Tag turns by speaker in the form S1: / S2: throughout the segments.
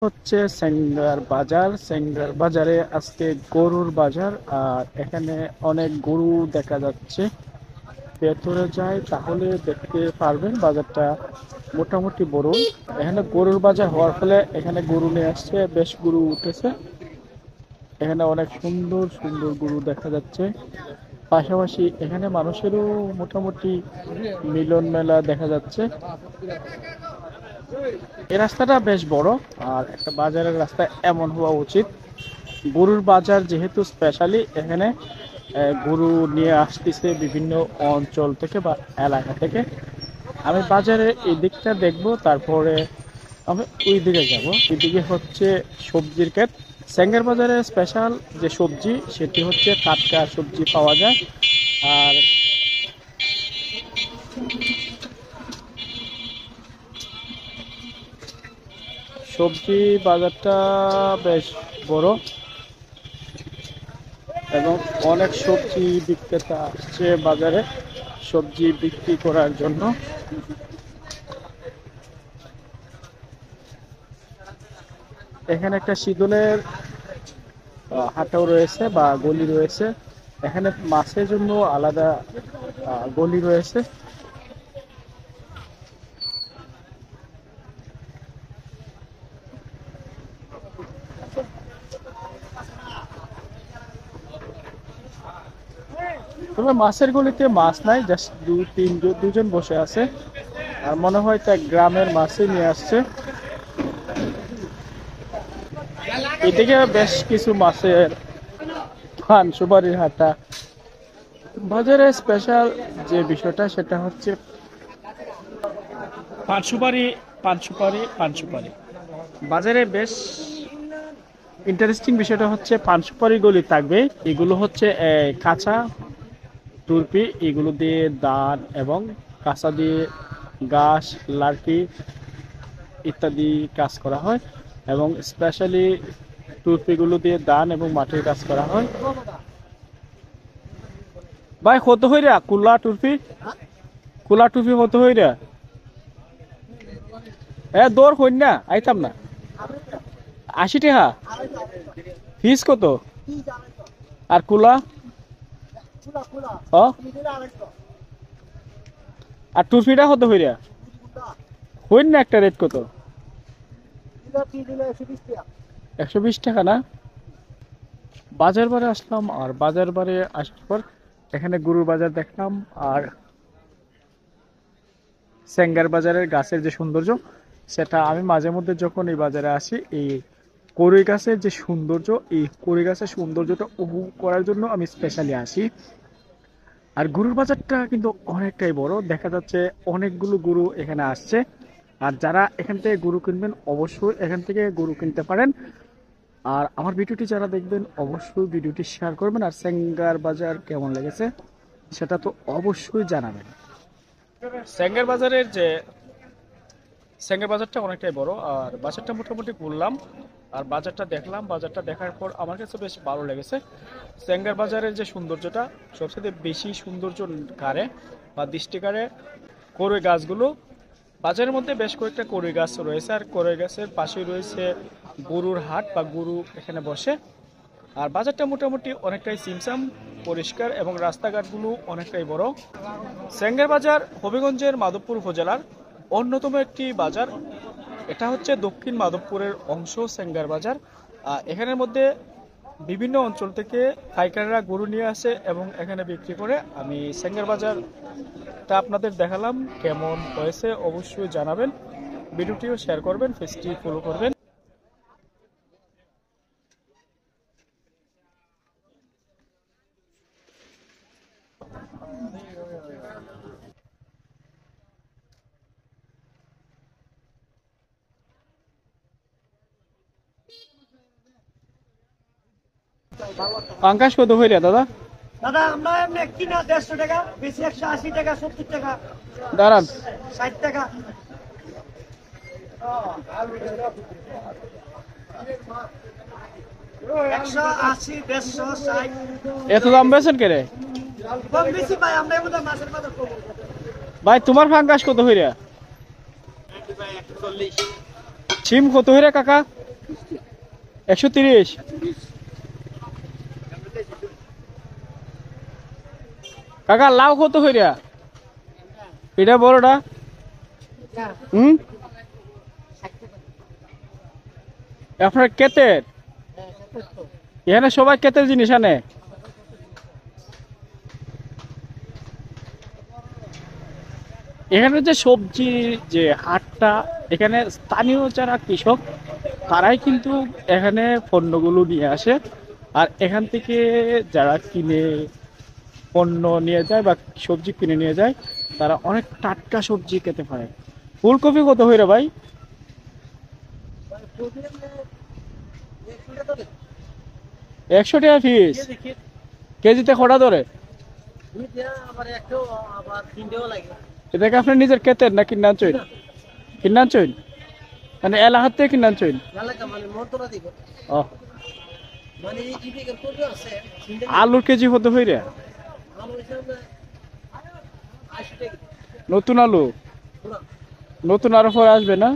S1: হচ্ছে সেঙ্গার বাজার। সেঙ্গার বাজারে আজকে গরুর বাজার। আর এখানে অনেক গরু দেখা যাচ্ছে। ভেতরে যায় তাহলে দেখতে পারবেন বাজারটা মোটামুটি বড়। এখানে গরুর বাজার হওয়ার ফলে এখানে গরু নিয়ে আসছে, বেশ গরু উঠেছে। এখানে অনেক সুন্দর সুন্দর গরু দেখা যাচ্ছে। পাশাপাশি এখানে মানুষেরও মোটামুটি মিলন মেলা দেখা যাচ্ছে। এই রাস্তাটা বেশ বড়। আর একটা বাজারের রাস্তা এমন হওয়া উচিত। গরুর বাজার যেহেতু স্পেশালি এখানে গরু নিয়ে আসতেছে বিভিন্ন অঞ্চল থেকে বা এলাকা থেকে। আমি বাজারে এই দিকটা দেখবো, তারপরে আমি ওই দিকে যাব। ওইদিকে হচ্ছে সবজির ক্ষেত। সেঙ্গার বাজারে স্পেশাল যে সবজি সেটি হচ্ছে টাটকা সবজি পাওয়া যায়। আর সবজি বাজারটা বেশ বড় এবং অনেক সবজি বিক্রেতা আসছে বাজারে সবজি বিক্রি করার জন্য। এখানে একটা শীতলের হাটাও রয়েছে বা গলি রয়েছে। এখানে মাছের জন্য আলাদা গলি রয়েছে। তবে মাছের গলিতে মাছ নাই, জাস্ট দুজন বসে আছে। আর মনে হয় তা গ্রামের মাছই নিয়ে আসছে। এদিকে বেশ কিছু মাছের পান সুপারির হাটা। বাজারে স্পেশাল যে বিষয়টা সেটা হচ্ছে পান সুপারি। পান সুপারি, পান সুপারি বাজারে বেশ ইন্টারেস্টিং বিষয়টা হচ্ছে পান সুপারি গুলি থাকবে। এগুলো হচ্ছে কাঁচা তুরপি, এগুলো দিয়ে দাঁত এবং কাঁচা দিয়ে গাছ লার্কি ইত্যাদি কাজ করা হয়। এবং স্পেশালি তুরপিগুলো দিয়ে দান এবং মাটির কাজ করা হয়। ভাই কত হইরা কুলা টুরপি? কুলা টুপি কত হইরা? দৌড় হইন না, আইতাম না। 80 টাকা ফিস কত? আর কুলা? আর টুরপিটা কত হইরা? হইন না একটা রেট কত? 120 টাকা না? বাজার বারে আসলাম, আর বাজার বারে আসার পর এখানে গরুর বাজার দেখলাম। আর সেঙ্গার বাজারের গাছের যে সৌন্দর্য সেটা আমি মাঝে মধ্যে যখন এই বাজারে আসি, এই কড়ই গাছের যে সৌন্দর্য, এই কড়ই গাছের সৌন্দর্যটা উপভোগ করার জন্য আমি স্পেশালি আসি। আর গরুর বাজারটা কিন্তু অনেকটাই বড়, দেখা যাচ্ছে অনেকগুলো গরু এখানে আসছে। আর যারা এখান থেকে গরু কিনবেন অবশ্যই এখান থেকে গরু কিনতে পারেন। আর আমার ভিডিওটি যারা দেখবেন অবশ্যই ভিডিওটি শেয়ার করবেন। আর সেঙ্গার বাজার কেমন লেগেছে সেটা তো অবশ্যই জানাবেন। সেঙ্গার বাজারের যে সেঙ্গার বাজারটা অনেকটাই বড়। আর বাজারটা মোটামুটি ঘুরলাম আর বাজারটা দেখলাম। বাজারটা দেখার পর আমার কাছে বেশ ভালো লেগেছে। সেঙ্গার বাজারের যে সৌন্দর্যটা সবচেয়ে বেশি সৌন্দর্য কারে বা দৃষ্টি কারে কড়ই গাছগুলো। বাজারের মধ্যে বেশ কয়েকটা কড়ই গাছ রয়েছে, আর কড়ই গাছের পাশেই রয়েছে গরুর হাট বা গরু এখানে বসে। আর বাজারটা মোটামুটি অনেকটাই সিমসাম পরিষ্কার এবং রাস্তাঘাটগুলো অনেকটাই বড়। সেঙ্গার বাজার হবিগঞ্জের মাধবপুর উপজেলার অন্যতম একটি বাজার। এটা হচ্ছে দক্ষিণ মাধবপুরের অংশ সেঙ্গার বাজার। এখানের মধ্যে বিভিন্ন অঞ্চল থেকে পাইকাররা গরু নিয়ে আসে এবং এখানে বিক্রি করে। আমি সেঙ্গার বাজারটা আপনাদের দেখালাম, কেমন হয়েছে অবশ্যই জানাবেন। ভিডিওটিও শেয়ার করবেন, পেজটি ফলো করবেন। পাঙ্কাশ কত হইরে দাদা?
S2: দাদা আমরা এমনি কিনা 150 টাকা, বেশি 180 টাকা, 70 টাকা,
S1: দাঁড়ান,
S2: 60 টাকা। একশো আশি, 150, 60।
S1: এত দাম বেছেন কে রে
S2: কম বেশি ভাই, আমরা এর মধ্যে মাছের বাজার করবো।
S1: ভাই? তোমার পাঙ্কাশ কত হইরে? সিম কত হইরে কাকা? 130। কাকা লাউ কত হইরা? এটা বড়টা? হুম, আপনার ক্ষেতের? এখানে সবাই ক্ষেতের জিনিস আনে? এখানে যে সবজির যে হাটটা, এখানে স্থানীয় যারা কৃষক তারাই কিন্তু এখানে পণ্যগুলো নিয়ে আসে। আর এখান থেকে যারা কিনে পণ্য নিয়ে যায় বা সবজি কিনে নিয়ে যায়, তারা অনেক টাটকা সবজি খেতে পারে। ফুলকপি কত হইরে ভাই? 100 টাকা পিস। কেজিতে কটা ধরে? এটাকে আপনার নিজের ক্ষেতের না কিনে আনছেন? কিনে আনছেন মানে এলাকার থেকে কিনে আনছেন? ও, আলুর কেজি কত হইরে? নতুন আলু? নতুন আরো পরে আসবে না?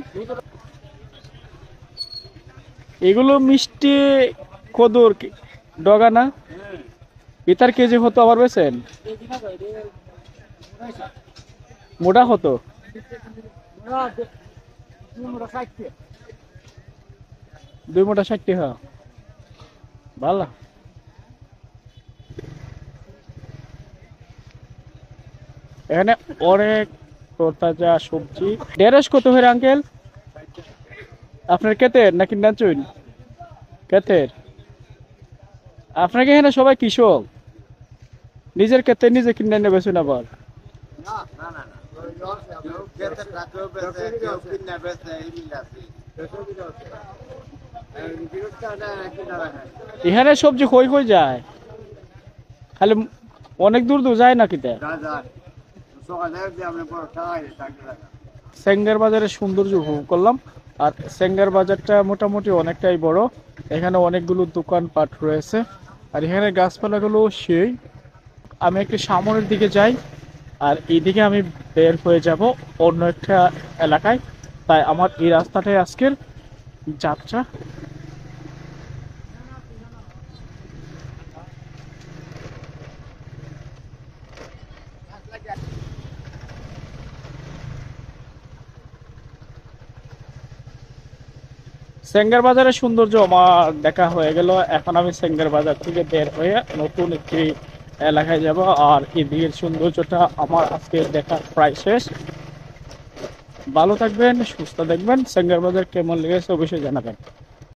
S1: এগুলো মিষ্টি কদুর ডগা না? ইতার কেজি কত আবার বেছেন? মোটা কত? 2 মোটা 60 টাকা। ভালো। এখানে অনেক তাজা সবজি। ঢেঁড়স কত হইরে আঙ্কেল? আপনার ক্ষেতের নাকি নাচুন? ক্ষেতের। আপনাকে এখানে সবাই কৃষক, নিজের ক্ষেতে নিজে কিনে নেবে শুন আবার। এখানে সবজি কই কই যায়? খালি অনেক দূর দূর যায় নাকি? সেঙ্গার বাজারের সৌন্দর্য উপভোগ করলাম। আর সেঙ্গার বাজারটা মোটামুটি অনেকটাই বড়। এখানে অনেকগুলো দোকানপাট রয়েছে। আর এখানে গাছপালাগুলো সেই। আমি একটু সামনের দিকে যাই, আর এইদিকে আমি বের হয়ে যাব অন্য একটা এলাকায়। তাই আমার এই রাস্তাটাই আজকের যাত্রা। সেঙ্গার বাজারের সৌন্দর্য আমার দেখা হয়ে গেল। এখন আমি সেঙ্গার বাজার থেকে বের হয়ে নতুন একটি এলাকায় যাব। আর এদিকের সৌন্দর্যটা আমার আজকে দেখা প্রায় শেষ। ভালো থাকবেন, সুস্থ থাকবেন। সেঙ্গার বাজার কেমন লেগেছে অবশ্যই জানাবেন।